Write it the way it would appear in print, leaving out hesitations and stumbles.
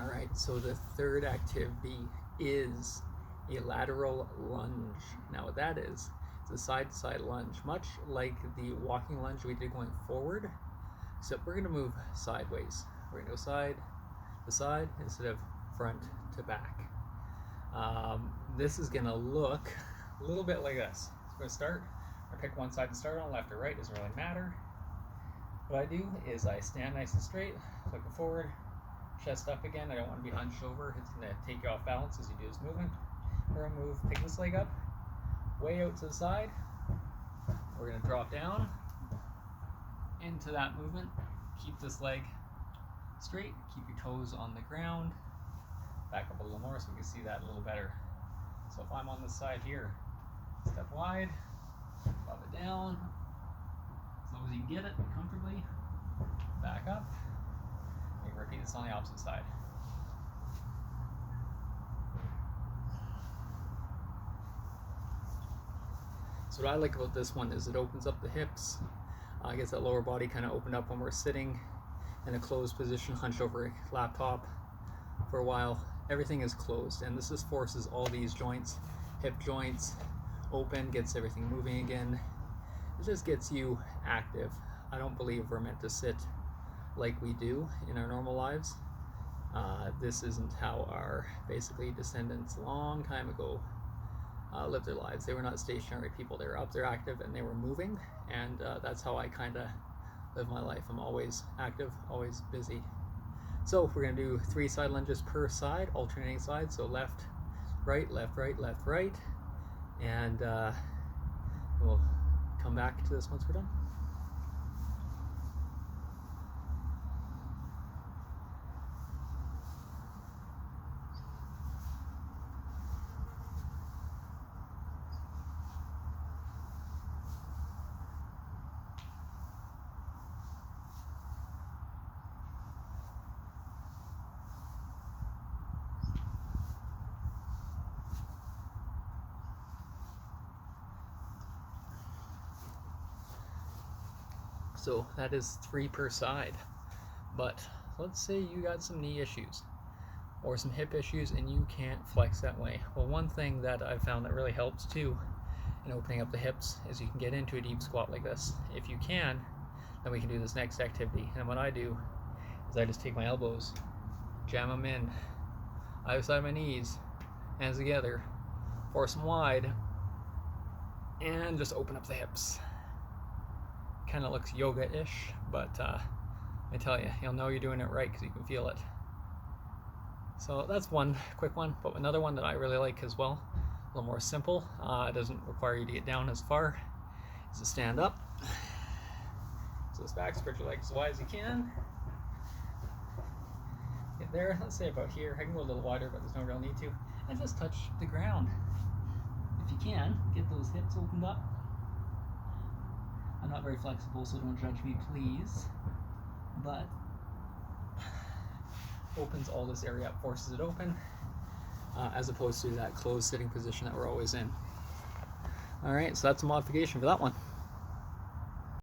All right, so the third activity is a lateral lunge. Now what that is, it's a side-to-side lunge, much like the walking lunge we did going forward, except we're gonna move sideways. We're gonna go side to side instead of front to back. This is gonna look a little bit like this. So we're gonna start, I pick one side to start on, left or right, doesn't really matter. What I do is I stand nice and straight, looking forward, chest up again. I don't want to be hunched over. It's going to take you off balance as you do this movement. We're going to move, pick this leg up, way out to the side. We're going to drop down into that movement. Keep this leg straight. Keep your toes on the ground. Back up a little more so we can see that a little better. So if I'm on this side here, step wide, drop it down. As long as you can get it comfortably, back up. We can repeat this on the opposite side. So what I like about this one is it opens up the hips, gets that lower body kind of opened up when we're sitting in a closed position, hunched over a laptop for a while. Everything is closed, and this just forces all these joints, hip joints, open, gets everything moving again. It just gets you active. I don't believe we're meant to sit like we do in our normal lives. This isn't how our basically descendants a long time ago lived their lives. They were not stationary people. They were up there active and they were moving, and that's how I kind of live my life. I'm always active, always busy. So we're going to do 3 side lunges per side, alternating sides. So left, right, left, right, left, right, and we'll come back to this once we're done. So that is 3 per side. But let's say you got some knee issues or some hip issues and you can't flex that way. Well, one thing that I've found that really helps too in opening up the hips is you can get into a deep squat like this. If you can, then we can do this next activity. And what I do is I just take my elbows, jam them in either side of my knees, hands together, force them wide, and just open up the hips. Kind of looks yoga-ish, but I tell you, you'll know you're doing it right because you can feel it. So that's one quick one, but another one that I really like as well, a little more simple, it doesn't require you to get down as far, is to stand up. So this back, spread your legs as wide as you can. Get there, let's say about here. I can go a little wider, but there's no real need to. And just touch the ground. If you can, get those hips opened up. I'm not very flexible, so don't judge me, please. But opens all this area up, forces it open, as opposed to that closed sitting position that we're always in. All right, so that's a modification for that one.